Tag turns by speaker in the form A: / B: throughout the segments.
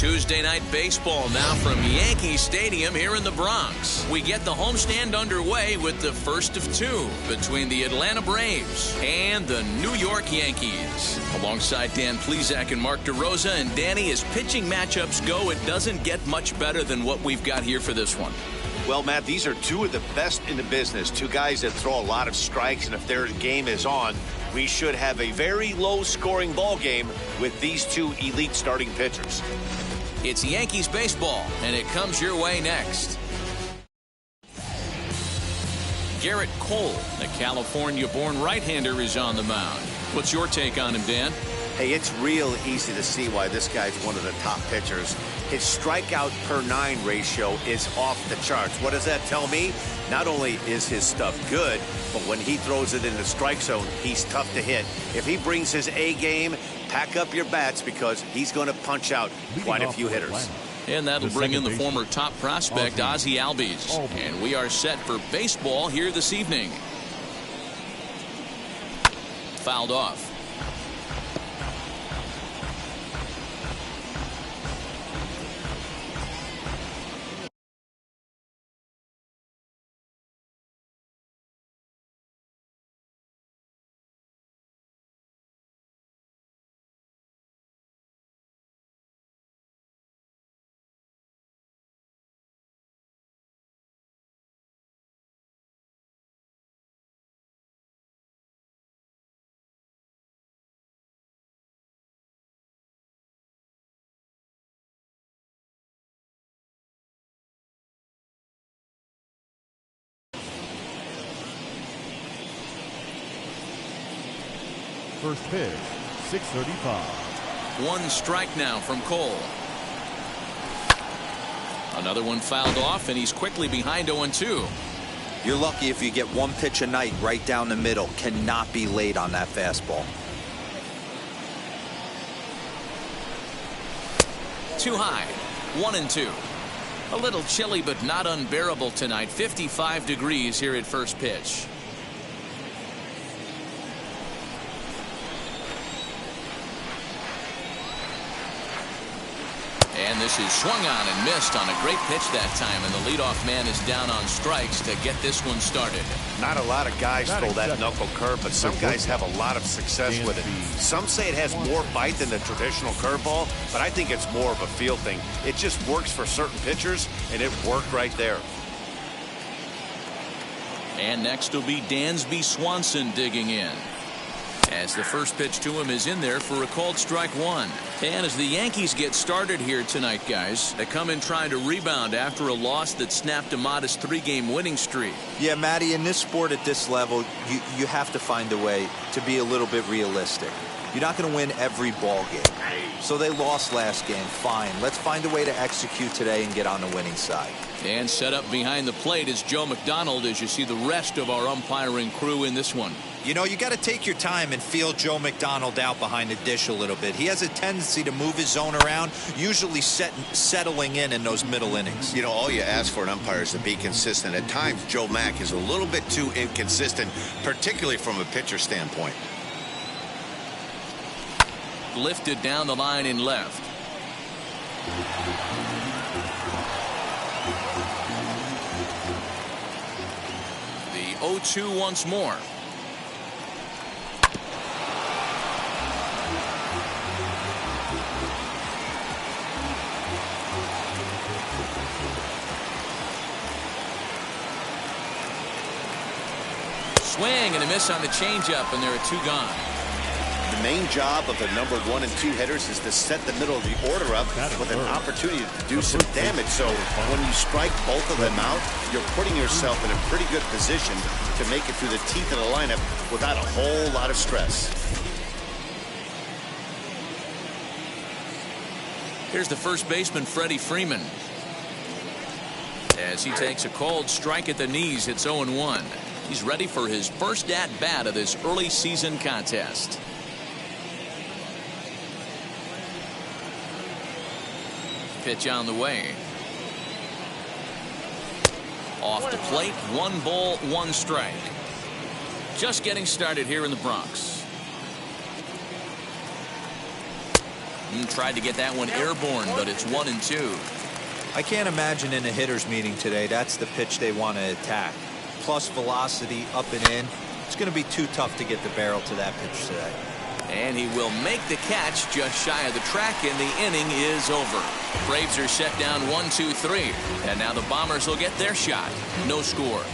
A: Tuesday night baseball now from Yankee Stadium here in the Bronx. We get the homestand underway with the first of two between the Atlanta Braves and the New York Yankees. Alongside Dan Plesac and Mark DeRosa, and Danny, as pitching matchups go, it doesn't get much better than what we've got here for this one.
B: Well, Matt, these are two of the best in the business. Two guys that throw a lot of strikes, and if their game is on, we should have a very low-scoring ball game with these two elite starting pitchers.
A: It's Yankees baseball, and it comes your way next. Garrett Cole, the California-born right-hander, is on the mound. What's your take on him, Dan?
B: Hey, it's real easy to see why this guy's one of the top pitchers. His strikeout per 9 ratio is off the charts. What does that tell me? Not only is his stuff good, but when he throws it in the strike zone, he's tough to hit. If he brings his A game, pack up your bats because he's going to punch out quite a few hitters.
A: And that'll bring in the former top prospect, Ozzie Albies. And we are set for baseball here this evening. Fouled off.
C: First pitch, 6:35.
A: One strike now from Cole. Another one fouled off, and he's quickly behind 0-2.
D: You're lucky if you get one pitch a night right down the middle. Cannot be late on that fastball.
A: Too high. 1-2. A little chilly, but not unbearable tonight. 55 degrees here at first pitch. And this is swung on and missed on a great pitch that time, and the leadoff man is down on strikes to get this one started.
B: Not a lot of guys throw that knuckle curve, but some guys have a lot of success with it. Some say it has more bite than the traditional curveball, but I think it's more of a feel thing. It just works for certain pitchers, and it worked right there.
A: And next will be Dansby Swanson digging in, as the first pitch to him is in there for a called strike one. And as the Yankees get started here tonight, guys, they come in trying to rebound after a loss that snapped a modest 3-game winning streak.
D: Yeah, Matty, in this sport at this level, you have to find a way to be a little bit realistic. You're not going to win every ball game. So they lost last game. Fine. Let's find a way to execute today and get on the winning side.
A: And set up behind the plate is Joe McDonald, as you see the rest of our umpiring crew in this one.
D: You know, you got to take your time and feel Joe McDonald out behind the dish a little bit. He has a tendency to move his zone around, usually settling in those middle innings.
B: You know, all you ask for an umpire is to be consistent. At times, Joe Mack is a little bit too inconsistent, particularly from a pitcher standpoint.
A: Lifted down the line in left. The 0-2 once more. Swing and a miss on the changeup, and there are 2 gone.
B: The main job of the number 1 and 2 hitters is to set the middle of the order up with an opportunity to do some damage. So when you strike both of them out, you're putting yourself in a pretty good position to make it through the teeth of the lineup without a whole lot of stress.
A: Here's the first baseman, Freddie Freeman, as he takes a called strike at the knees. It's 0-1. He's ready for his first at-bat of this early season contest. Pitch on the way. Off the plate, 1 ball, 1 strike. Just getting started here in the Bronx. Tried to get that one airborne, but it's 1-2.
D: I can't imagine in a hitter's meeting today that's the pitch they want to attack. Plus velocity up and in. It's going to be too tough to get the barrel to that pitch today.
A: And he will make the catch just shy of the track, and the inning is over. Braves are set down 1-2-3. And now the Bombers will get their shot. No score.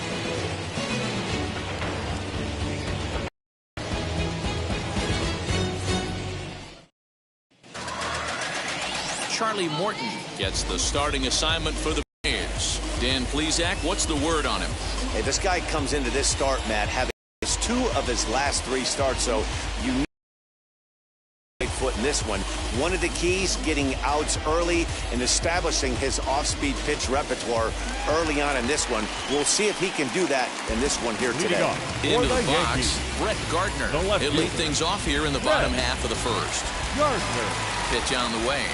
A: Charlie Morton gets the starting assignment for the Braves. Dan Plesac, what's the word on him?
B: Hey, this guy comes into this start, Matt, having missed 2 of his last 3 starts, so you know right foot in this one. One of the keys, getting outs early and establishing his off-speed pitch repertoire early on in this one. We'll see if he can do that in this one here today.
A: Into the box, Brett Gardner. He'll lead things off here in the bottom half of the first. Pitch on the way.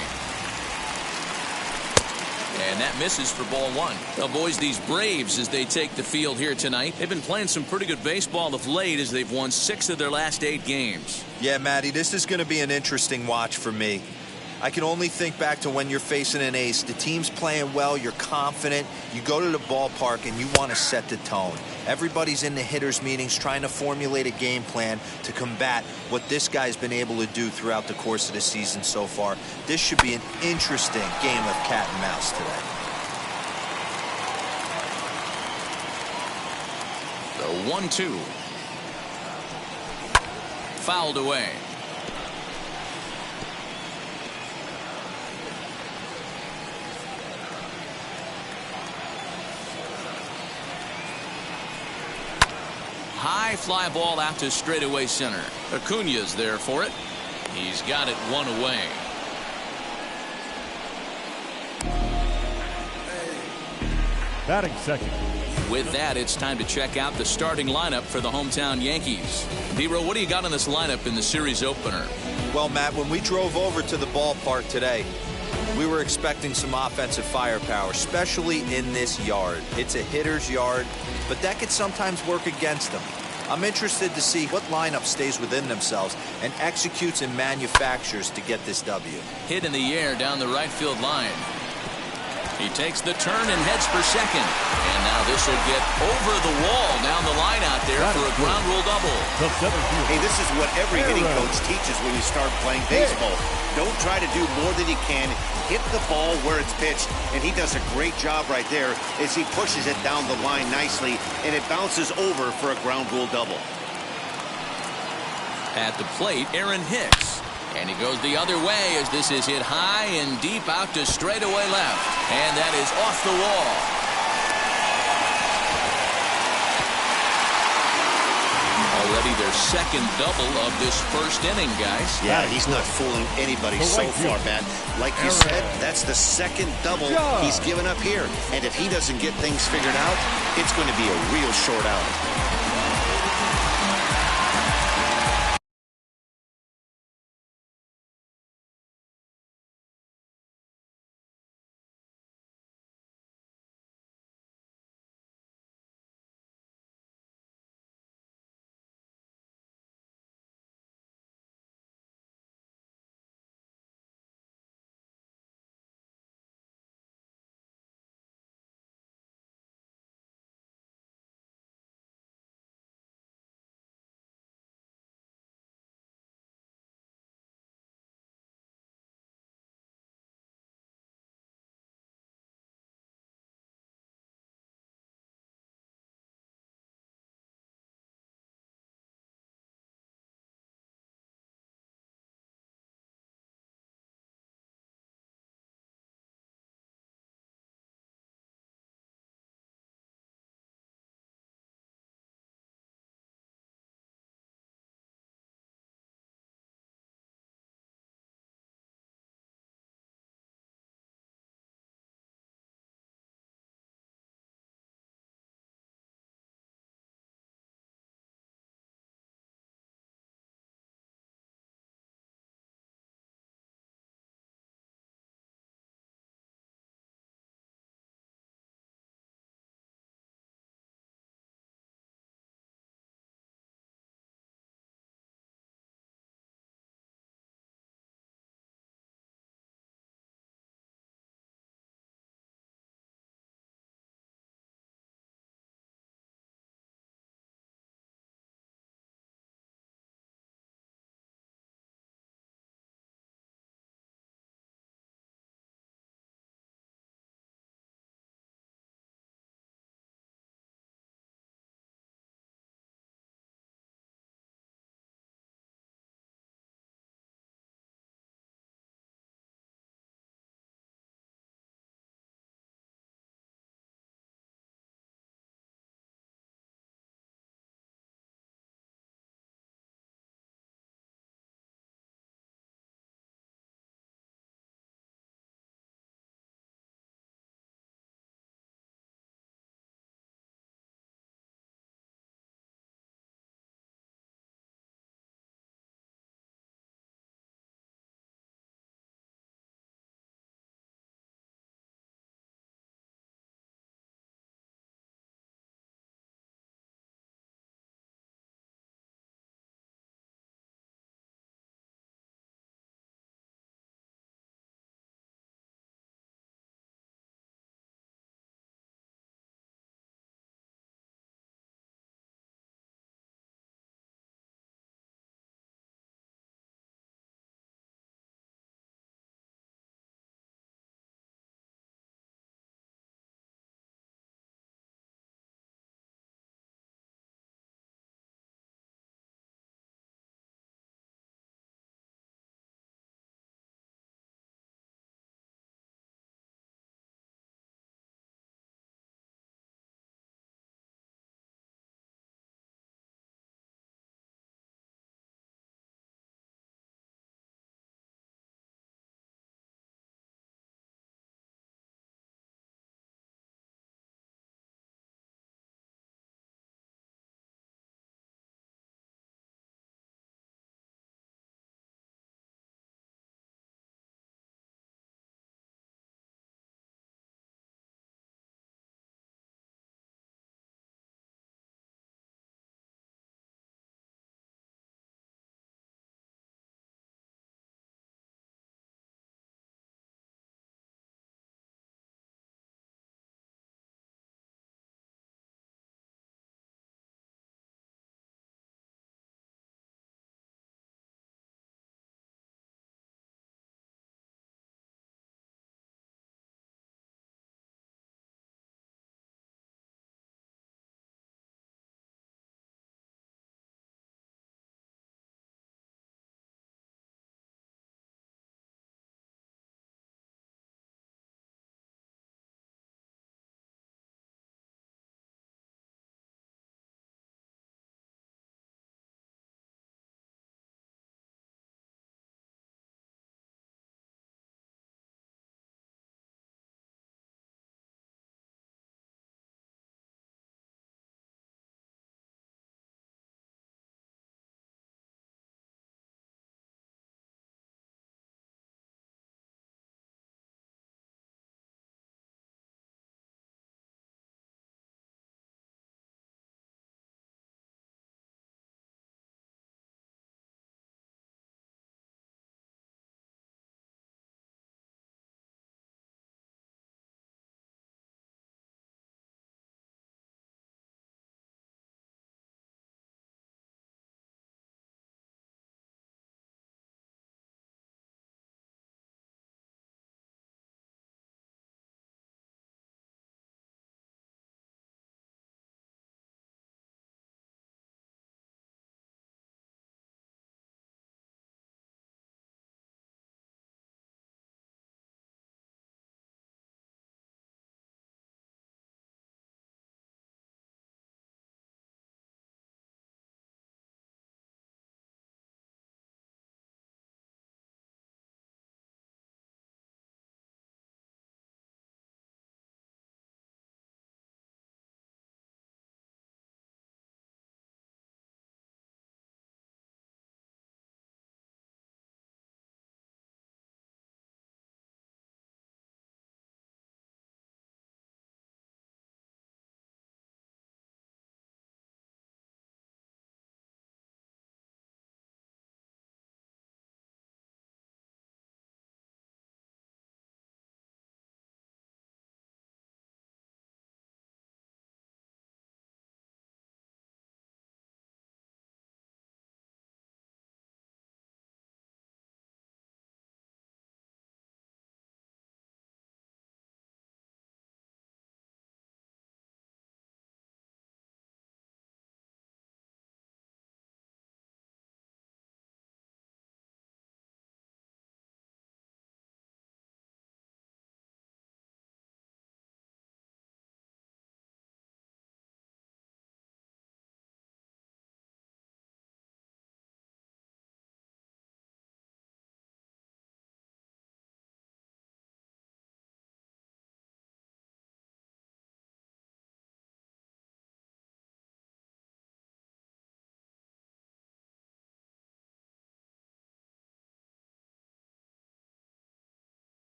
A: And that misses for ball 1. Well, boys, these Braves, as they take the field here tonight, they've been playing some pretty good baseball of late as they've won 6 of their last 8 games.
D: Yeah, Matty, this is going to be an interesting watch for me. I can only think back to when you're facing an ace. The team's playing well, you're confident, you go to the ballpark and you want to set the tone. Everybody's in the hitters meetings trying to formulate a game plan to combat what this guy's been able to do throughout the course of the season so far. This should be an interesting game of cat and mouse today.
A: The 1-2. Fouled away. High fly ball out to straightaway center. Acuna's there for it. He's got it 1 away.
C: Batting second.
A: With that, it's time to check out the starting lineup for the hometown Yankees. D-Row, what do you got on this lineup in the series opener?
D: Well, Matt, when we drove over to the ballpark today, we were expecting some offensive firepower, especially in this yard. It's a hitter's yard, but that could sometimes work against them. I'm interested to see what lineup stays within themselves and executes and manufactures to get this W.
A: Hit in the air down the right field line. He takes the turn and heads for second. And now this will get over the wall down the line out there for a ground rule double.
B: Hey, this is what every hitting coach teaches when you start playing baseball. Don't try to do more than you can. Hit the ball where it's pitched, and he does a great job right there as he pushes it down the line nicely, and it bounces over for a ground rule double.
A: At the plate, Aaron Hicks. And he goes the other way as this is hit high and deep out to straightaway left. And that is off the wall. Already their second double of this first inning, guys.
B: Yeah, he's not fooling anybody so far, Matt. Like you said, that's the second double he's given up here. And if he doesn't get things figured out, it's going to be a real short outing.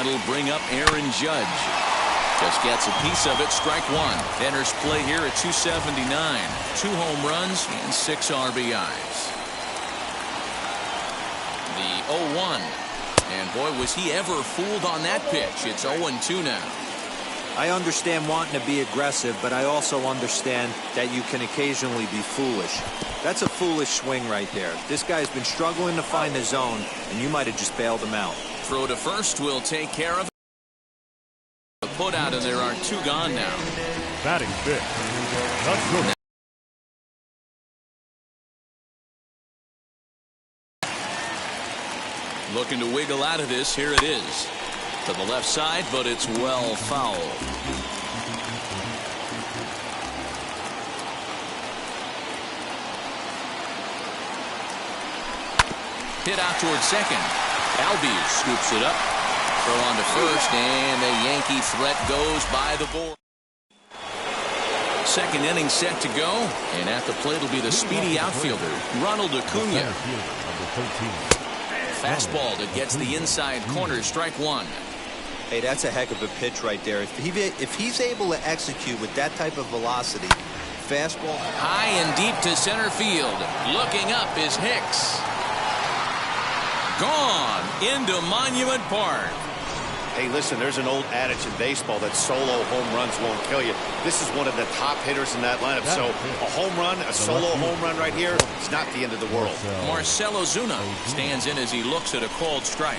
A: That'll bring up Aaron Judge. Just gets a piece of it. Strike one. Enters play here at 279. 2 home runs and 6 RBIs. The 0-1. And boy, was he ever fooled on that pitch. It's 0-2 now.
D: I understand wanting to be aggressive, but I also understand that you can occasionally be foolish. That's a foolish swing right there. This guy's been struggling to find the zone, and you might have just bailed him out.
A: Throw to first will take care of it. The put out, and there are 2 gone now.
C: Batting fifth. Let's go.
A: Looking to wiggle out of this. Here it is. To the left side, but it's well fouled. Hit out towards second. Albies scoops it up. Throw on to first, and the Yankee threat goes by the board. Second inning set to go, and at the plate will be the speedy outfielder, Ronald Acuna. Fastball that gets the inside corner. Strike one.
D: Hey, that's a heck of a pitch right there. If he's able to execute with that type of velocity, fastball.
A: High and deep to center field. Looking up is Hicks. Gone into Monument Park.
B: Hey, listen, there's an old adage in baseball that solo home runs won't kill you. This is one of the top hitters in that lineup. So a home run, a solo home run right here, it's not the end of the world.
A: Marcell Ozuna stands in as he looks at a called strike.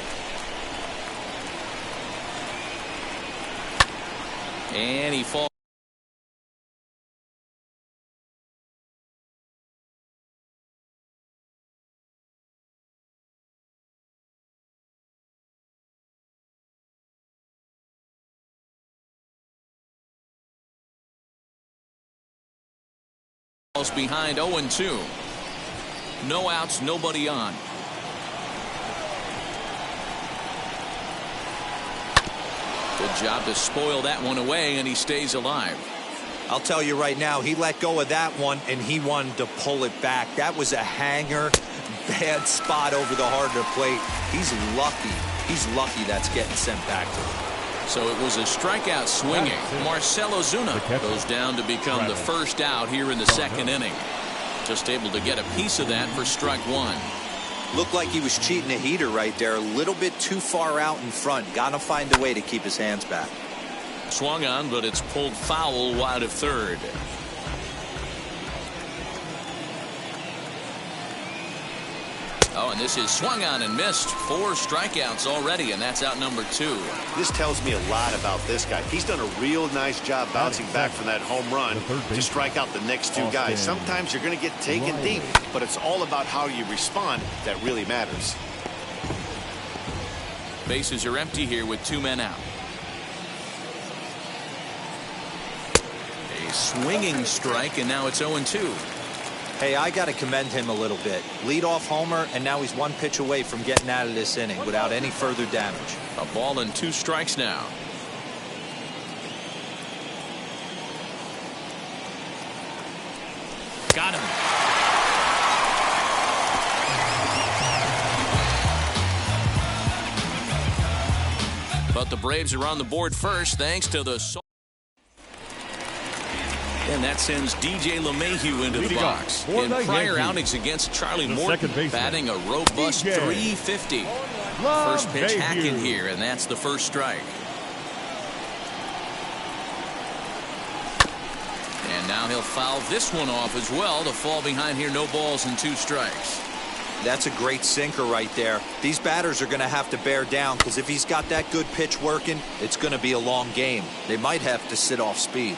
A: And he falls. Behind 0-2. No outs, nobody on. Good job to spoil that one away, and he stays alive.
D: I'll tell you right now, he let go of that one, and he wanted to pull it back. That was a hanger, bad spot over the heart of the plate. He's lucky. He's lucky that's getting sent back to him.
A: So it was a strikeout swinging. Marcell Ozuna goes down to become the first out here in the second inning. Just able to get a piece of that for strike one.
D: Looked like he was cheating a heater right there. A little bit too far out in front. Got to find a way to keep his hands back.
A: Swung on, but it's pulled foul wide of third. Oh, and this is swung on and missed. 4 strikeouts already, and that's out number 2.
B: This tells me a lot about this guy. He's done a real nice job bouncing back from that home run to strike out the next 2 guys. Sometimes you're going to get taken deep, but it's all about how you respond that really matters.
A: Bases are empty here with 2 men out. A swinging strike, and now it's 0-2.
D: Hey, I got to commend him a little bit. Leadoff homer, and now he's 1 pitch away from getting out of this inning without any further damage.
A: A ball and 2 strikes now. Got him. But the Braves are on the board first thanks to the... And that sends DJ LeMahieu into the box. In prior outings against Charlie Morton, batting a robust .350. First pitch hacking here, and that's the first strike. And now he'll foul this one off as well to fall behind here. No balls and 2 strikes.
D: That's a great sinker right there. These batters are going to have to bear down because if he's got that good pitch working, it's going to be a long game. They might have to sit off speed.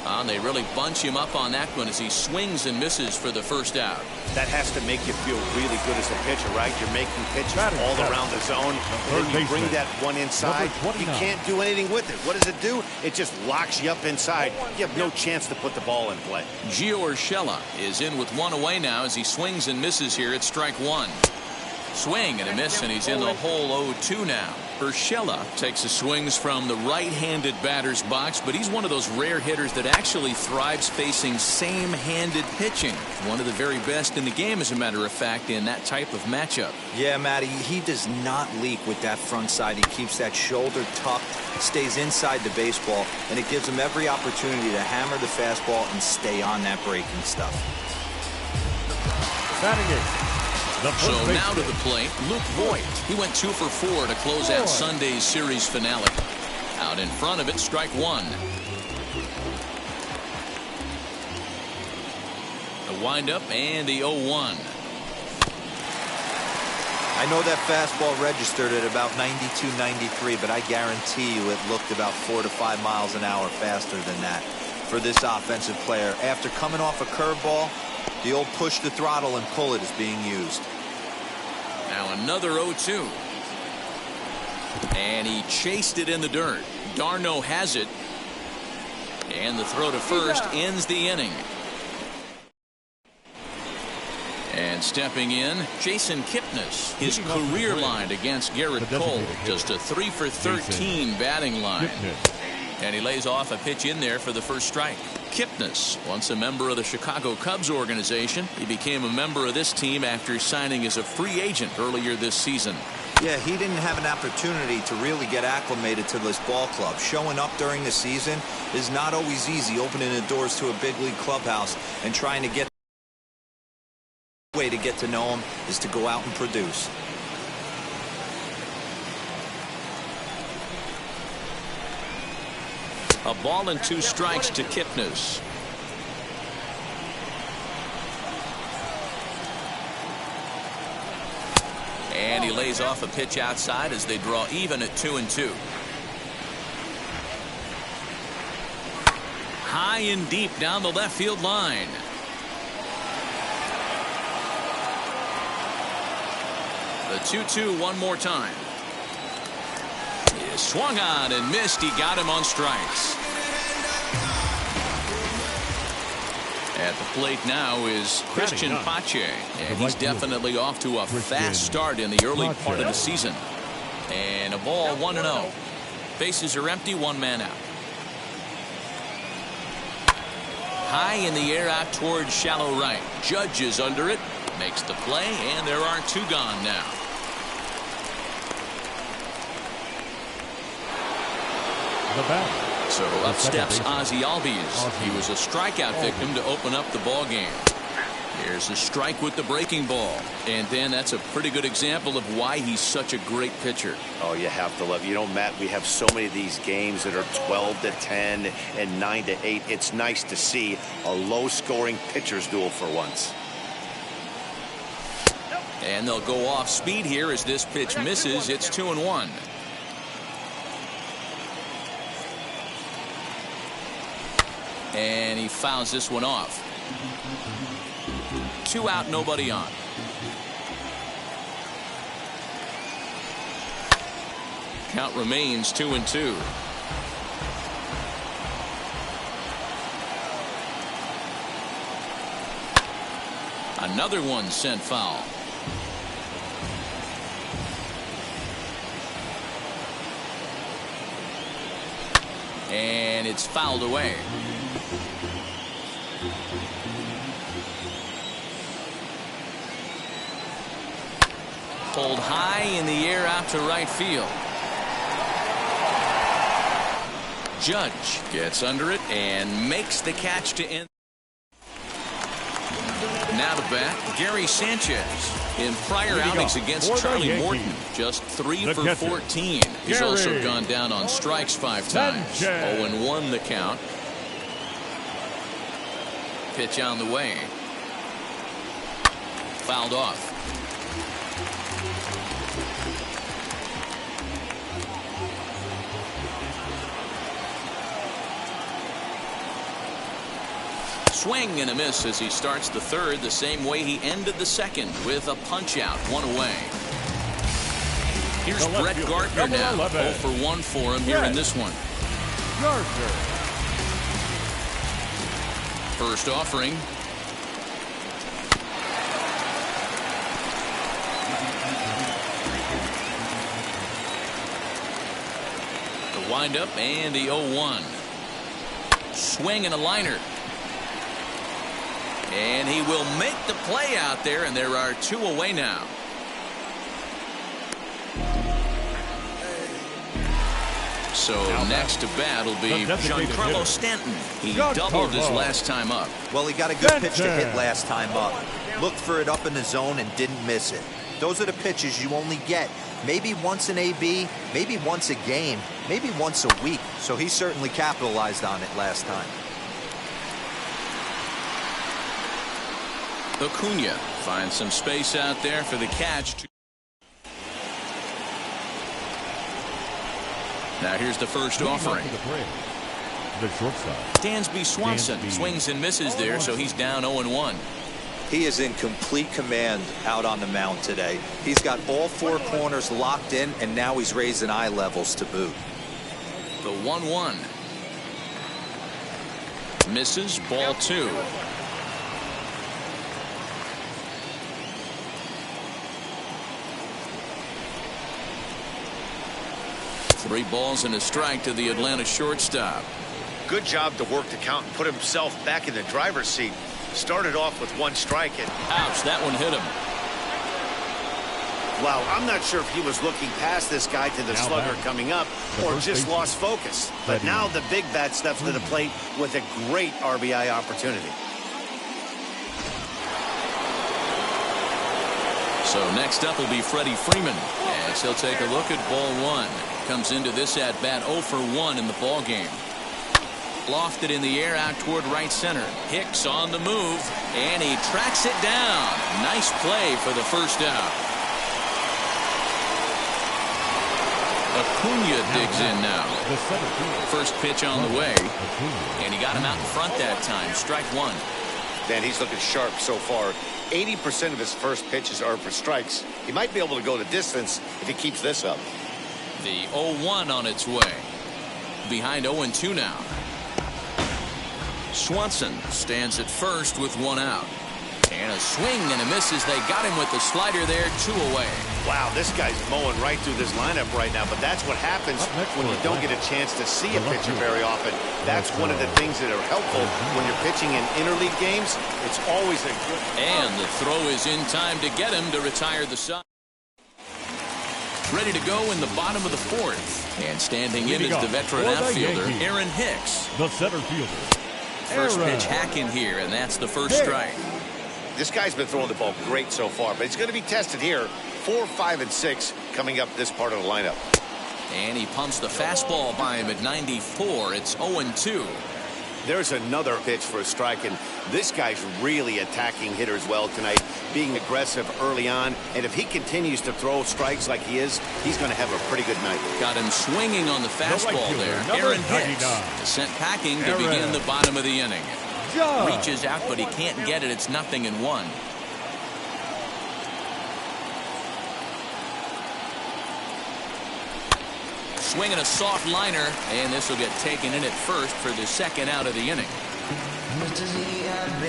A: And they really bunch him up on that one as he swings and misses for the first out.
B: That has to make you feel really good as a pitcher, right? You're making pitches all around the zone, and then you bring that one inside. You can't do anything with it. What does it do? It just locks you up inside. You have no chance to put the ball in play.
A: Gio Urshela is in with 1 away now as he swings and misses here at strike 1. Swing and a miss, and he's in the hole 0-2 now. Urshela takes his swings from the right-handed batter's box, but he's one of those rare hitters that actually thrives facing same-handed pitching. One of the very best in the game, as a matter of fact, in that type of matchup.
D: Yeah, Matty, he does not leak with that front side. He keeps that shoulder tucked, stays inside the baseball, and it gives him every opportunity to hammer the fastball and stay on that breaking stuff.
C: Batting eighth.
A: So now to the plate, Luke Voigt. He went 2 for 4 to close out Sunday's series finale. Out in front of it, strike one. The windup and the 0-1.
D: I know that fastball registered at about 92, 93, but I guarantee you it looked about 4 to 5 miles an hour faster than that for this offensive player. After coming off a curveball, the old push the throttle and pull it is being used.
A: Now another 0-2. And he chased it in the dirt. Darno has it. And the throw to first ends the inning. And stepping in, Jason Kipnis. His career line against Garrett Cole. Just a 3 for 13 batting line. And he lays off a pitch in there for the first strike. Kipnis, once a member of the Chicago Cubs organization, he became a member of this team after signing as a free agent earlier this season.
D: Yeah, he didn't have an opportunity to really get acclimated to this ball club. Showing up during the season is not always easy, opening the doors to a big league clubhouse and trying to get. The way to get to know him is to go out and produce.
A: A ball and 2 strikes to Kipnis. And he lays off a pitch outside as they draw even at 2-2. High and deep down the left field line. The 2-2 one more time. He swung on and missed. He got him on strikes. At the plate now is Christian Pache, and he's definitely off to a fast start in the early part of the season. And a ball, 1-0. Bases are empty, 1 man out. High in the air out towards shallow right. Judge is under it, makes the play, and there are 2 gone now.
C: The bat.
A: So up steps Ozzie Albies. He was a strikeout victim to open up the ball game. Here's a strike with the breaking ball. And then that's a pretty good example of why he's such a great pitcher.
B: Oh, you have to love. You know, Matt, we have so many of these games that are 12-10 and 9-8. It's nice to see a low-scoring pitcher's duel for once.
A: And they'll go off speed here as this pitch misses. It's 2-1. And he fouls this one off. 2 out, nobody on. Count remains 2-2. Another one sent foul. And it's fouled away. Pulled high in the air out to right field. Judge gets under it and makes the catch to end. Now to bat, Gary Sanchez. In prior outings against Charlie Morton, just 3 for 14. He's also gone down on strikes 5 times. 0-1 the count. Pitch on the way. Fouled off. Swing and a miss as he starts the third the same way he ended the second with a punch out, 1 away. Here's Brett Gardner now. 0 for 1 for him here in this one. First offering. Wind up and the 0-1. Swing and a liner. And he will make the play out there, and there are 2 away now. So next to bat will be Giancarlo Stanton. He doubled his last time up.
D: Well, he got a good pitch to hit last time up. Looked for it up in the zone and didn't miss it. Those are the pitches you only get maybe once in AB, maybe once a game, maybe once a week. So he certainly capitalized on it last time.
A: Acuna finds some space out there for the catch. Now here's the first offering.
C: The shortstop.
A: Dansby Swanson swings and misses there, so he's down 0-1.
D: He is in complete command out on the mound today. He's got all 4 corners locked in, and now he's raising eye levels to boot.
A: The 1-1. Misses, ball 2. Three balls and a strike to the Atlanta shortstop.
B: Good job to work the count and put himself back in the driver's seat. Started off with 1 strike. And
A: ouch, that one hit him.
B: wow, I'm not sure if he was looking past this guy to the slugger coming up or just lost focus. But now the big bat steps to the plate with a great RBI opportunity.
A: So next up will be Freddie Freeman, as he'll take a look at ball 1. Comes into this at bat 0 for 1 in the ball game. Lofted in the air out toward right center. Hicks on the move, and he tracks it down. Nice play for the first out. Acuna digs in now. First pitch on the way, and he got him out in front that time. Strike 1.
B: Man, he's looking sharp so far. 80% of his first pitches are for strikes. He might be able to go the distance if he keeps this up.
A: The 0-1 on its way. Behind 0-2 now. Swanson stands at first with 1 out. And a swing and a miss as they got him with the slider there. 2 away.
B: Wow, this guy's mowing right through this lineup right now, but that's what happens when you don't get a chance to see a pitcher very often. That's one of the things that are helpful when you're pitching in interleague games. It's always a good...
A: And the throw is in time to get him to retire the side. Ready to go in the bottom of the 4th. And standing in is the veteran outfielder, Aaron Hicks.
C: The center fielder.
A: First pitch hack in here, and that's the first strike.
B: This guy's been throwing the ball great so far, but he's going to be tested here. 4, 5, and 6 coming up this part of the lineup.
A: And he pumps the fastball by him at 94. It's 0-2.
B: There's another pitch for a strike, and this guy's really attacking hitters well tonight, being aggressive early on. And if he continues to throw strikes like he is, he's going to have a pretty good night.
A: Got him swinging on the fastball there. Aaron Hicks sent packing to begin the bottom of the inning. Reaches out, but he can't get it. It's 0-1. Swinging a soft liner, and this will get taken in at first for the second out of the inning.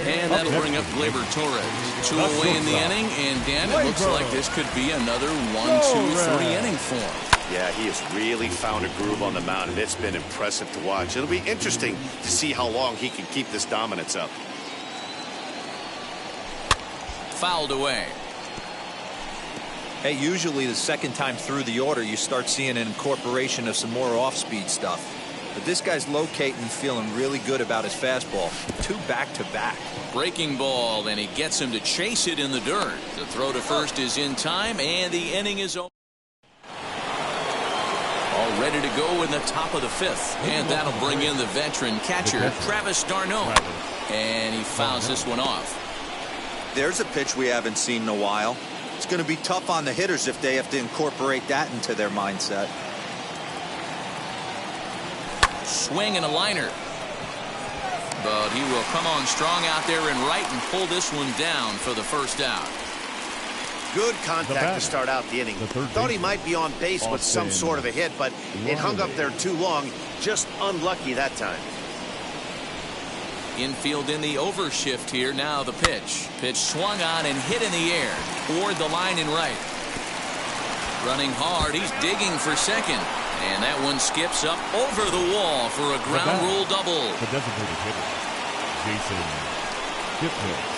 A: And that'll bring up Gleyber Torres. 2 away in the inning, and Dan, it looks like this could be another 1, 2, 3 inning for him.
B: Yeah, he has really found a groove on the mound, and it's been impressive to watch. It'll be interesting to see how long he can keep this dominance up.
A: Fouled away.
D: Hey, usually the second time through the order, you start seeing an incorporation of some more off-speed stuff. But this guy's locating and feeling really good about his fastball. 2 back-to-back.
A: Breaking ball, and he gets him to chase it in the dirt. The throw to first is in time, and the inning is over. All ready to go in the top of the 5th. And that'll bring in the veteran catcher, Travis d'Arnaud. And he fouls this one off.
D: There's a pitch we haven't seen in a while. It's going to be tough on the hitters if they have to incorporate that into their mindset.
A: Swing and a liner. But he will come on strong out there and right and pull this one down for the first out.
B: Good contact to start out the inning. Thought he might be on base with some sort of a hit, but it hung up there too long. Just unlucky that time.
A: Infield in the overshift here. Now the pitch. Pitch swung on and hit in the air. Toward the line and right. Running hard. He's digging for second. And that one skips up over the wall for a ground rule double.
C: The designated hitter, Jason Kipnis.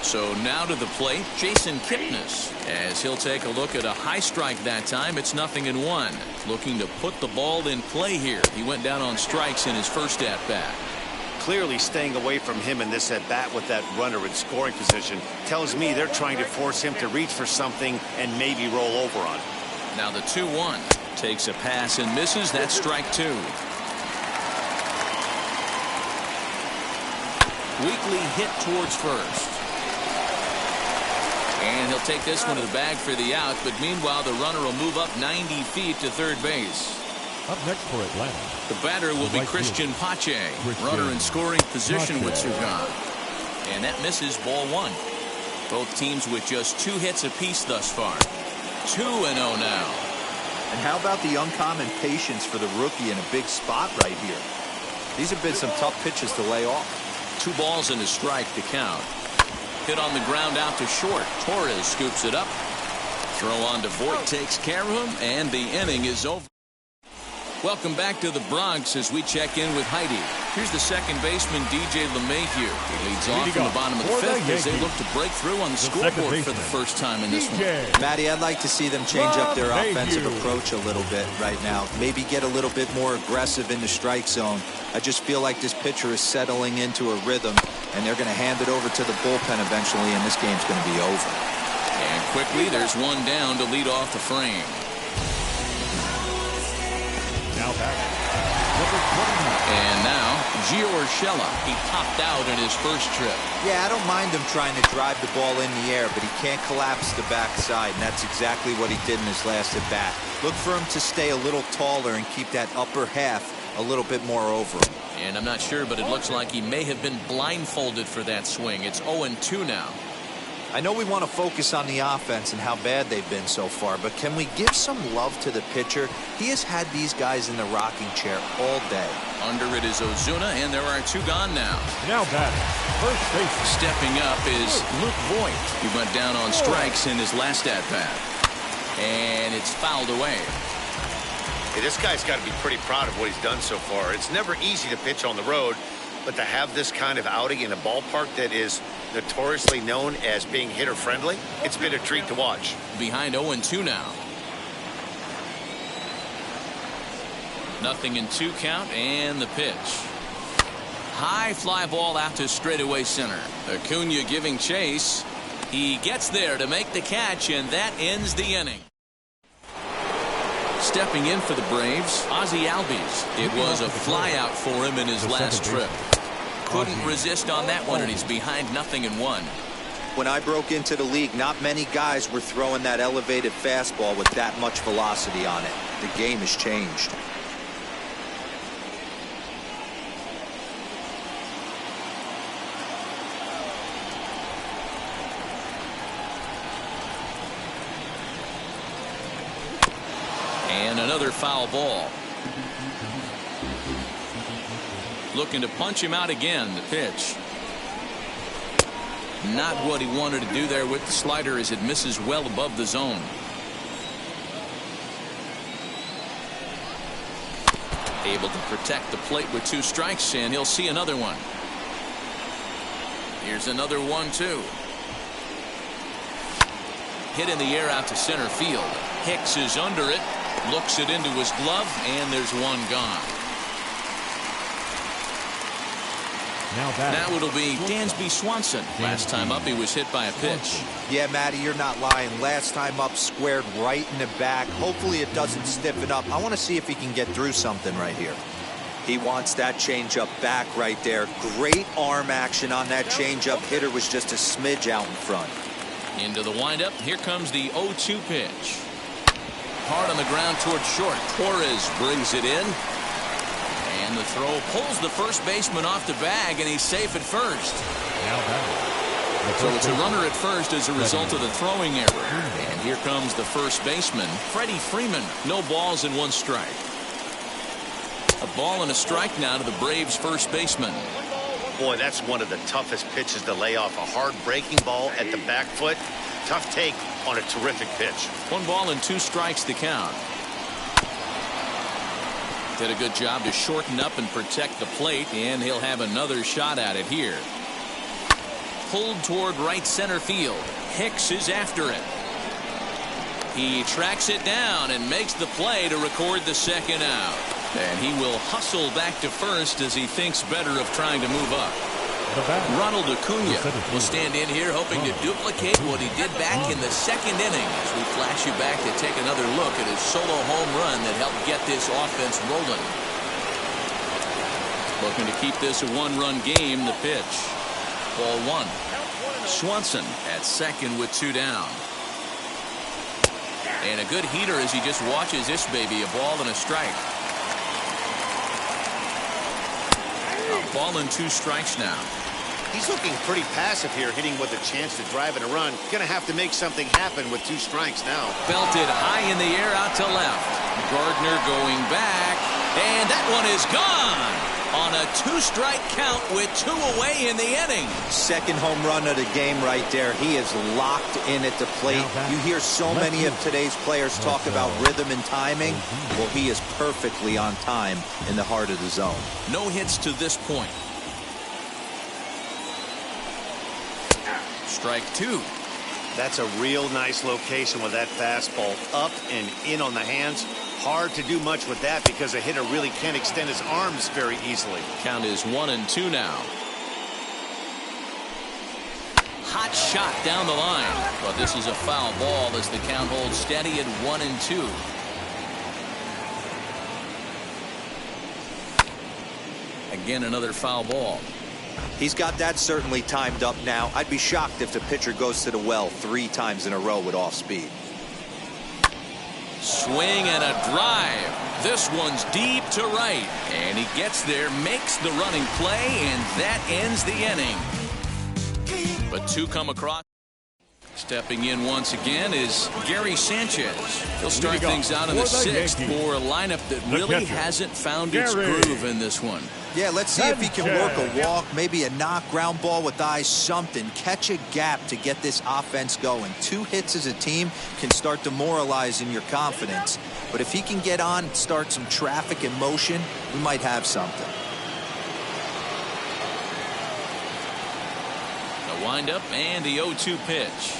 A: So now to the plate, Jason Kipnis, as he'll take a look at a high strike that time. It's 0-1. Looking to put the ball in play here. He went down on strikes in his first at-bat.
B: Clearly staying away from him in this at-bat with that runner in scoring position tells me they're trying to force him to reach for something and maybe roll over on it.
A: Now the 2-1. Takes a pass and misses. That's strike 2. Weekly hit towards first. And he'll take this one to the bag for the out, but meanwhile the runner will move up 90 feet to third base.
C: Up next for Atlanta,
A: the batter will be Christian Pache. Runner in scoring position with Sugan. And that misses, ball 1. Both teams with just 2 hits apiece thus far. 2-0 now.
D: And how about the uncommon patience for the rookie in a big spot right here? These have been some tough pitches to lay off.
A: 2 balls and a strike to count. Hit on the ground out to short. Torres scoops it up. Throw on to Voigt takes care of him, and the inning is over. Welcome back to the Bronx as we check in with Heidi. Here's the second baseman, DJ LeMahieu. He leads off in the bottom of the 5th as they look to break through on the scoreboard for the first time in this one.
D: Matty, I'd like to see them change up their offensive approach a little bit right now. Maybe get a little bit more aggressive in the strike zone. I just feel like this pitcher is settling into a rhythm, and they're going to hand it over to the bullpen eventually, and this game's going to be over.
A: And quickly, there's one down to lead off the frame.
C: Now back.
A: And now, Gio Urshela. He popped out in his first trip.
D: Yeah, I don't mind him trying to drive the ball in the air, but he can't collapse the backside, and that's exactly what he did in his last at-bat. Look for him to stay a little taller and keep that upper half a little bit more over him.
A: And I'm not sure, but it looks like he may have been blindfolded for that swing. It's 0-2 now.
D: I know we want to focus on the offense and how bad they've been so far, but can we give some love to the pitcher? He has had these guys in the rocking chair all day.
A: Under it is Ozuna, and there are 2 gone now.
C: Now batting, first base.
A: Stepping up is Luke Voigt. He went down on strikes in his last at-bat. And it's fouled away.
B: Hey, this guy's got to be pretty proud of what he's done so far. It's never easy to pitch on the road, but to have this kind of outing in a ballpark that is notoriously known as being hitter-friendly, it's been a treat to watch.
A: Behind 0-2 now. 0-2 count, and the pitch. High fly ball out to straightaway center. Acuna giving chase. He gets there to make the catch, and that ends the inning. Stepping in for the Braves, Ozzie Albies. It was a flyout for him in his last trip. Couldn't resist on that one, and he's behind 0-1.
D: When I broke into the league, not many guys were throwing that elevated fastball with that much velocity on it. The game has changed.
A: And another foul ball. Looking to punch him out again. The pitch. Not what he wanted to do there with the slider as it misses well above the zone. Able to protect the plate with 2 strikes, and he'll see another one. Here's another 1-2. Hit in the air out to center field. Hicks is under it. Looks it into his glove, and there's one gone. Now it'll be Dansby Swanson. Last time up, he was hit by a pitch.
D: Yeah, Matty, you're not lying. Last time up, squared right in the back. Hopefully it doesn't stiffen up. I want to see if he can get through something right here. He wants that changeup back right there. Great arm action on that changeup. Hitter was just a smidge out in front.
A: Into the windup. Here comes the 0-2 pitch. Hard on the ground towards short. Torres brings it in. And the throw pulls the first baseman off the bag, and he's safe at first. So it's a runner at first as a result of the throwing error. And here comes the first baseman, Freddie Freeman. No balls and 1 strike. A ball and a strike now to the Braves' first baseman.
B: Boy, that's one of the toughest pitches to lay off. A hard breaking ball at the back foot. Tough take on a terrific pitch.
A: 1 ball and 2 strikes to count. Did a good job to shorten up and protect the plate, and he'll have another shot at it here. Pulled toward right center field. Hicks is after it. He tracks it down and makes the play to record the second out. And he will hustle back to first as he thinks better of trying to move up. Ronald Acuna will stand in here hoping to duplicate what he did back in the second inning as we flash you back to take another look at his solo home run that helped get this offense rolling. Looking to keep this a 1-run game. The pitch. Ball 1. Swanson at second with 2 down. And a good heater as he just watches this baby. A ball and a strike. A ball and 2 strikes now.
B: He's looking pretty passive here, hitting with a chance to drive in a run. Gonna have to make something happen with 2 strikes now.
A: Belted high in the air out to left. Gardner going back, and that one is gone on a 2-strike count with 2 away in the inning.
D: Second home run of the game right there. He is locked in at the plate. You hear so many of today's players talk about rhythm and timing. Well, he is perfectly on time in the heart of the zone.
A: No hits to this point. Strike 2.
B: That's a real nice location with that fastball. Up and in on the hands. Hard to do much with that because a hitter really can't extend his arms very easily.
A: Count is 1-2 now. Hot shot down the line. But this is a foul ball as the count holds steady at 1-2. Again, another foul ball.
D: He's got that certainly timed up now. I'd be shocked if the pitcher goes to the well 3 times in a row with off speed.
A: Swing and a drive. This one's deep to right. And he gets there, makes the running play, and that ends the inning. But 2 come across. Stepping in once again is Gary Sanchez. He'll start things out in the 6th for a lineup that really hasn't found its groove in this one.
D: Yeah, let's see if he can work a walk, maybe a knock, ground ball with eyes, something. Catch a gap to get this offense going. 2 hits as a team can start demoralizing your confidence. But if he can get on and start some traffic in motion, we might have something.
A: The windup and the 0-2 pitch.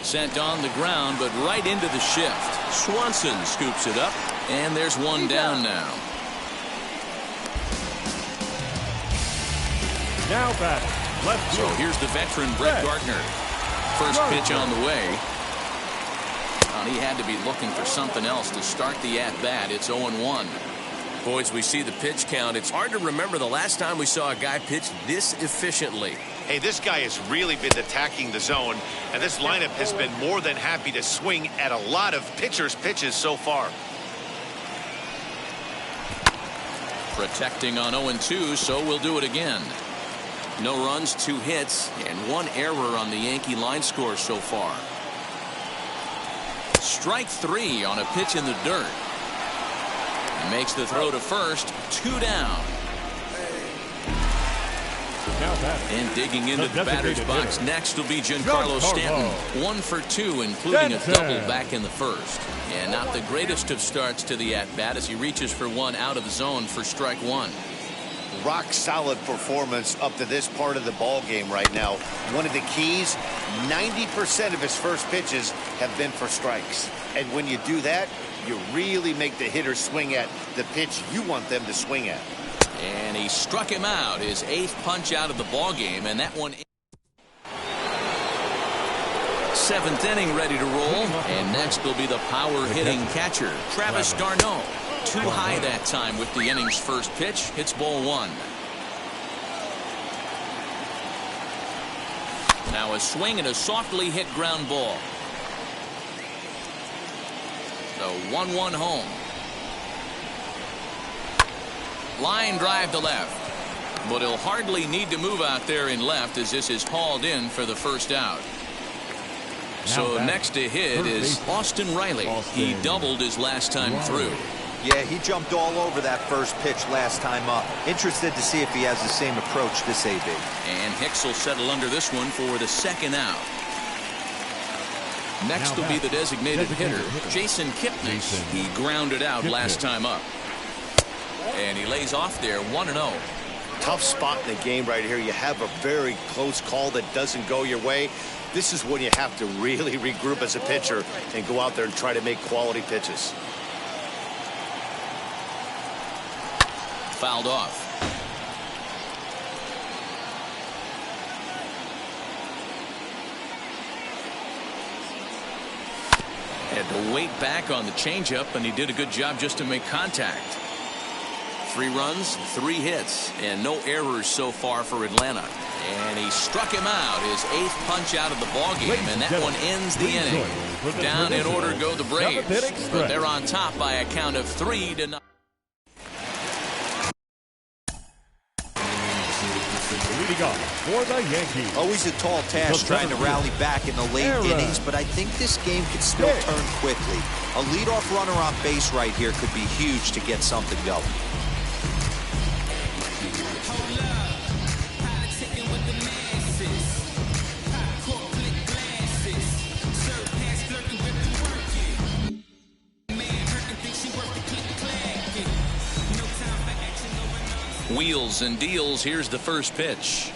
A: Sent on the ground, but right into the shift. Swanson scoops it up, and there's 1 down now.
C: Now batting, left
A: So
C: field.
A: here's the veteran Brett Gardner. First pitch on the way. He had to be looking for something else to start the at-bat. It's 0-1.
E: Boys, we see the pitch count. It's hard to remember the last time we saw a guy pitch this efficiently.
B: Hey, this guy has really been attacking the zone, and this lineup has been more than happy to swing at a lot of pitchers' pitches so far.
A: Protecting on 0-2, so we'll do it again. No runs, 2 hits, and 1 error on the Yankee line score so far. Strike 3 on a pitch in the dirt. Makes the throw to first. 2 down. And digging into the batter's box next will be Giancarlo Stanton. 1 for 2, including a double back in the first. And not the greatest of starts to the at-bat as he reaches for 1 out of the zone for strike 1.
B: Rock solid performance up to this part of the ball game right now. One of the keys, 90% of his first pitches have been for strikes. And when you do that, you really make the hitter swing at the pitch you want them to swing at.
A: And he struck him out, his 8th punch out of the ball game, and that one. 7th inning ready to roll, and next will be the power hitting catcher Travis d'Arnaud. Too high that time with the inning's first pitch. Hits ball 1. Now a swing and a softly hit ground ball. The 1-1 home. Line drive to left, but he'll hardly need to move out there in left as this is hauled in for the first out. So next to hit is Austin Riley. He doubled his last time through.
D: Yeah, he jumped all over that first pitch last time up. Interested to see if he has the same approach this AB.
A: And Hicks will settle under this one for the second out. Next will be the designated hitter, Jason Kipnis. He grounded out last time up. And he lays off there 1-0.
B: Tough spot in the game right here. You have a very close call that doesn't go your way. This is when you have to really regroup as a pitcher and go out there and try to make quality pitches.
A: Fouled off. Had to wait back on the changeup, and he did a good job just to make contact. 3 runs, 3 hits, and no errors so far for Atlanta. And he struck him out, his 8th punch out of the ballgame, and that one ends the inning. Down in order go the Braves, but they're on top by a count of 3-0.
C: Leading off for the Yankees.
D: Always a tall task trying to rally back in the late innings, but I think this game could still turn quickly. A leadoff runner on base right here could be huge to get something going.
A: Wheels and deals. Here's the first pitch.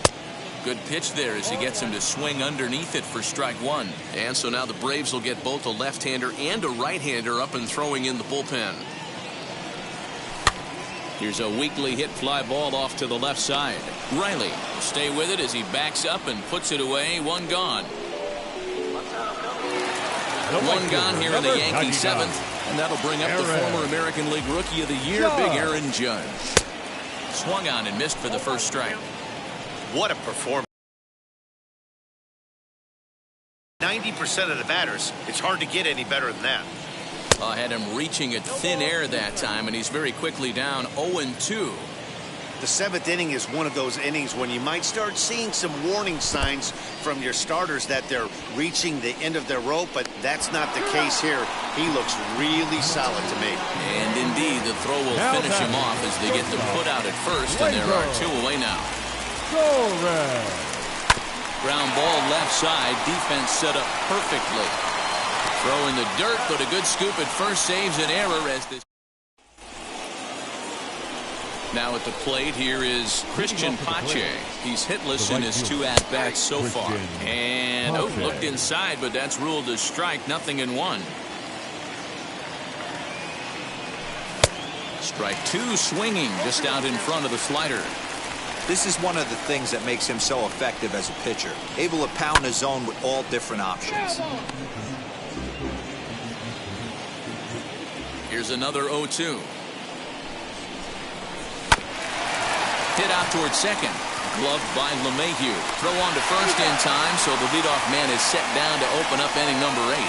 A: Good pitch there as he gets him to swing underneath it for strike 1. And so now the Braves will get both a left-hander and a right-hander up and throwing in the bullpen. Here's a weakly hit fly ball off to the left side. Riley will stay with it as he backs up and puts it away. 1 gone. 1 gone here in the Yankees 7th. And that'll bring up the former American League Rookie of the Year, Big Aaron Judge. Swung on and missed for the first strike.
B: What a performance. 90% of the batters, it's hard to get any better than that.
A: Had him reaching at thin air that time, and he's very quickly down 0-2.
B: The 7th inning is one of those innings when you might start seeing some warning signs from your starters that they're reaching the end of their rope, but that's not the case here. He looks really solid to me.
A: And indeed, the throw will finish him off as they get the put out at first, and there are 2 away now. Ground ball left side, defense set up perfectly. Throw in the dirt, but a good scoop at first saves an error as this. Now at the plate, here is Christian Pache. He's hitless in his 2 at-bats so far. And, looked inside, but that's ruled a strike, 0-1. Strike 2 swinging just out in front of the slider.
D: This is one of the things that makes him so effective as a pitcher. Able to pound his zone with all different options.
A: Here's another 0-2. Hit out towards second. Gloved by LeMahieu. Throw on to first in time, so the leadoff man is set down to open up inning number 8.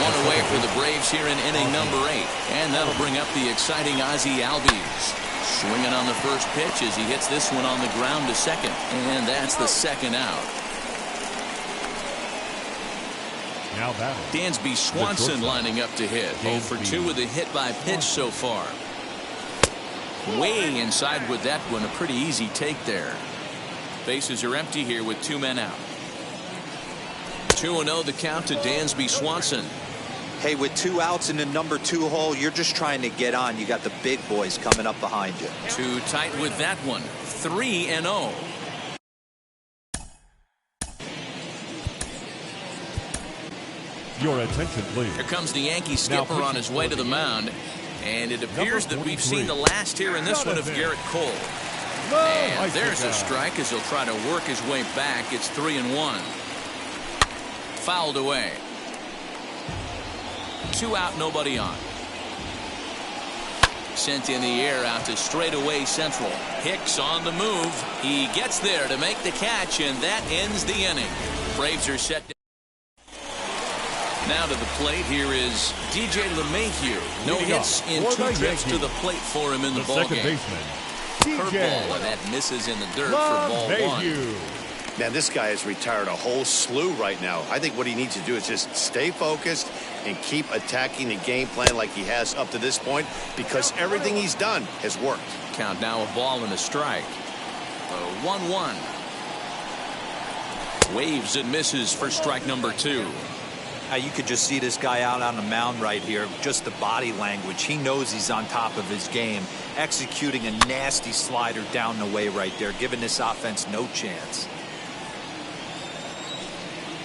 A: 1 away for the Braves here in inning number 8. And that'll bring up the exciting Ozzie Albies. Swinging on the first pitch as he hits this one on the ground to second. And that's the second out.
C: Now batting.
A: Dansby Swanson lining up to hit. 0 for 2 with a hit by pitch so far. Way inside with that one. A pretty easy take there. Bases are empty here with 2 men out. 2-0 the count to Dansby Swanson.
D: Hey, with 2 outs in the number 2 hole, you're just trying to get on. You got the big boys coming up behind you.
A: Too tight with that one. 3-0.
C: Your attention, please.
A: Here comes the Yankee skipper on his way to the mound. And it appears that we've seen the last here in this one of Garrett Cole. And there's a strike as he'll try to work his way back. It's 3-1. Fouled away. 2 out, nobody on. Sent in the air out to straightaway central. Hicks on the move. He gets there to make the catch, and that ends the inning. Braves are set down. Now to the plate, here is DJ LeMahieu. No hits in 2 trips to the plate for him in the ballgame. Curveball, and that misses in the dirt for ball 1.
B: Man, this guy has retired a whole slew right now. I think what he needs to do is just stay focused and keep attacking the game plan like he has up to this point, because everything he's done has worked.
A: Count now, a ball and a strike. 1-1. Waves and misses for strike number 2.
D: You could just see this guy out on the mound right here. Just the body language. He knows he's on top of his game. Executing a nasty slider down the way right there, giving this offense no chance.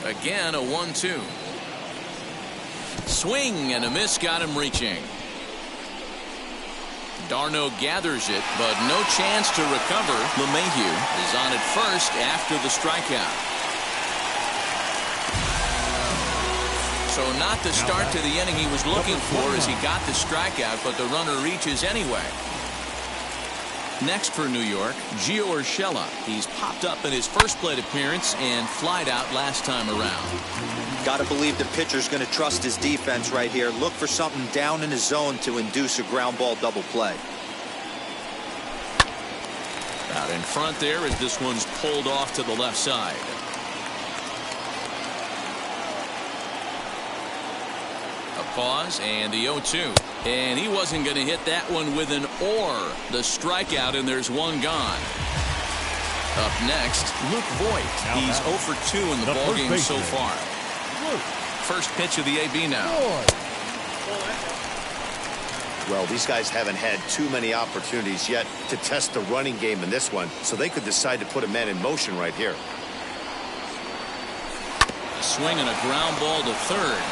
A: Again, a 1-2. Swing and a miss got him reaching. Darno gathers it, but no chance to recover. LeMahieu is on at first after the strikeout. So not the start to the inning he was looking for as he got the strikeout, but the runner reaches anyway. Next for New York, Gio Urshela. He's popped up in his first plate appearance and flied out last time around.
D: Got to believe the pitcher's going to trust his defense right here. Look for something down in his zone to induce a ground ball double play.
A: Out in front there as this one's pulled off to the left side. A pause and the 0-2. And he wasn't going to hit that one with an or. The strikeout, and there's one gone. Up next, Luke Voigt. He's 0 for 2 in the ballgame so far. First pitch of the AB now.
B: Well, these guys haven't had too many opportunities yet to test the running game in this one, so they could decide to put a man in motion right here.
A: Swing and a ground ball to third.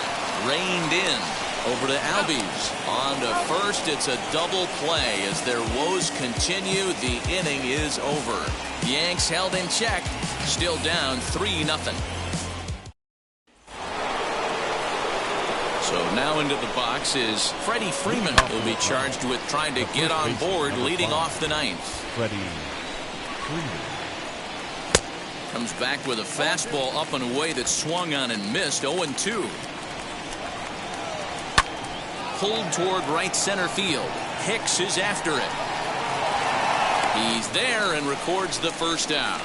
A: Reined in. Over to Albies. On to first. It's a double play as their woes continue. The inning is over. Yanks held in check. Still down 3-0. So now into the box is Freddie Freeman. He'll be charged with trying to get on board leading off the ninth.
C: Freddie Freeman
A: comes back with a fastball up and away that swung on and missed. 0-2. Pulled toward right center field. Hicks is after it. He's there and records the first out.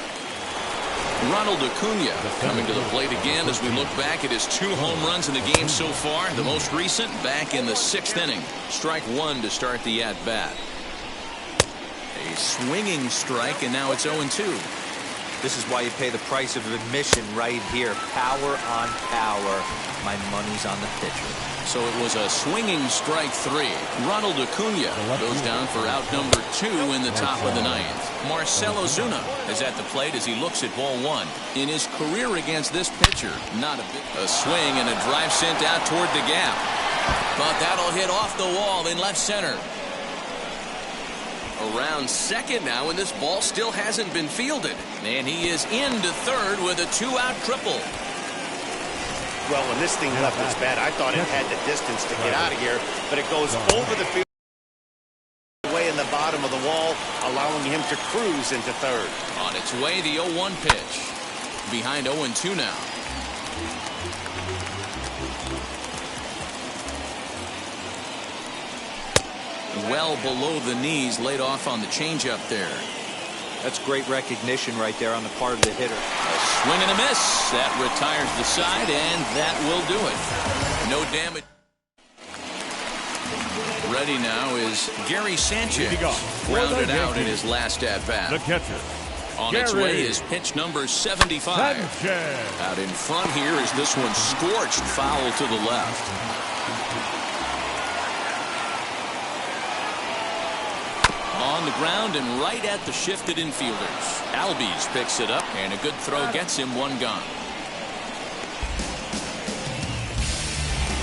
A: Ronald Acuna coming to the plate again as we look back at his 2 home runs in the game so far. The most recent back in the 6th inning. Strike 1 to start the at-bat. A swinging strike, and now it's 0-2.
D: This is why you pay the price of admission right here. Power on power. My money's on the pitcher.
A: So it was a swinging strike 3. Ronald Acuna goes down for out number 2 in the top of the 9th. Marcell Ozuna is at the plate as he looks at ball 1. In his career against this pitcher, not a bit. A swing and a drive sent out toward the gap. But that'll hit off the wall in left center. Around second now, and this ball still hasn't been fielded. And he is into third with a 2-out triple.
B: Well, when this thing left its bat, I thought it had the distance to get out of here, but it goes over the field, way in the bottom of the wall, allowing him to cruise into third.
A: On its way, the 0-1 pitch. Behind 0-2 now. Well below the knees, laid off on the changeup there.
D: That's great recognition right there on the part of the hitter.
A: A swing and a miss. That retires the side, and that will do it. No damage. Ready now is Gary Sanchez. Grounded out in his last at-bat.
C: The catcher.
A: On its way is pitch number 75.
C: Sanchez.
A: Out in front here is this one scorched foul to the left. On the ground and right at the shifted infielders. Albies picks it up, and a good throw gets him one gone.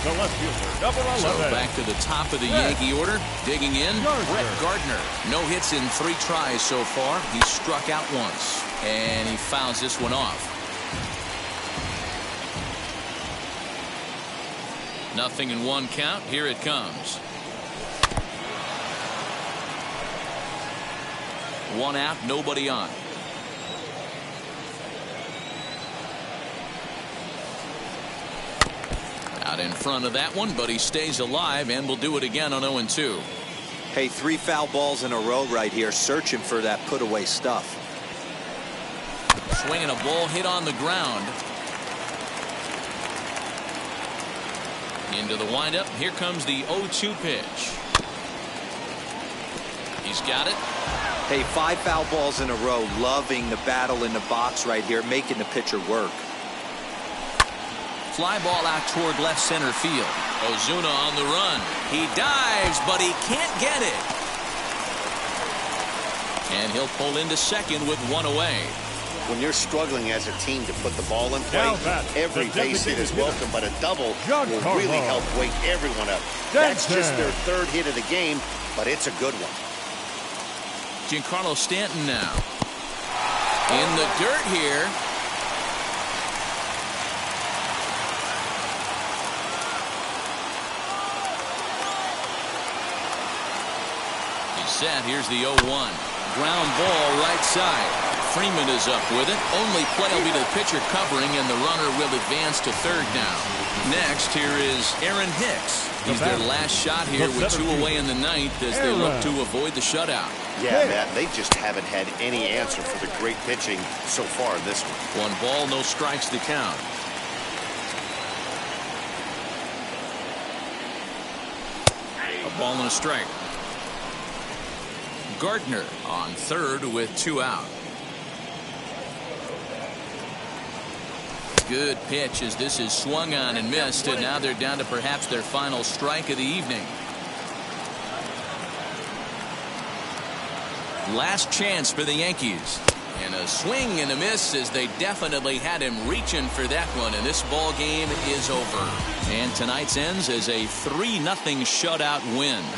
C: The left fielder, number 11.
A: So back to the top of the Yankee order. Digging in, Brett Gardner. No hits in 3 tries so far. He struck out once, and he fouls this one off. Nothing in 1 count. Here it comes. 1 out, nobody on. Out in front of that one, but he stays alive and will do it again on 0-2.
D: Hey, 3 foul balls in a row right here, searching for that put-away stuff.
A: swing and a ball hit on the ground. Into the windup. Here comes the 0-2 pitch. He's got it.
D: Hey, 5 foul balls in a row. Loving the battle in the box right here, making the pitcher work.
A: Fly ball out toward left center field. Ozuna on the run. He dives, but he can't get it. And he'll pull into second with 1 away.
B: When you're struggling as a team to put the ball in play, every base hit is welcome, but a double will really help wake everyone up. That's just their 3rd hit of the game, but it's a good one.
A: Giancarlo Stanton now. In the dirt here. He's set. Here's the 0-1. Ground ball right side. Freeman is up with it. Only play will be to the pitcher covering, and the runner will advance to third now. Next, here is Aaron Hicks. He's their last shot here with 2 away in the 9th as they look to avoid the shutout.
B: Yeah, Matt, they just haven't had any answer for the great pitching so far in this one.
A: 1 ball, no strikes to count. A ball and a strike. Gardner on third with 2 out. Good pitch as this is swung on and missed, and now they're down to perhaps their final strike of the evening. Last chance for the Yankees. And a swing and a miss as they definitely had him reaching for that one, and this ball game is over. And tonight's ends as a 3-0 shutout win.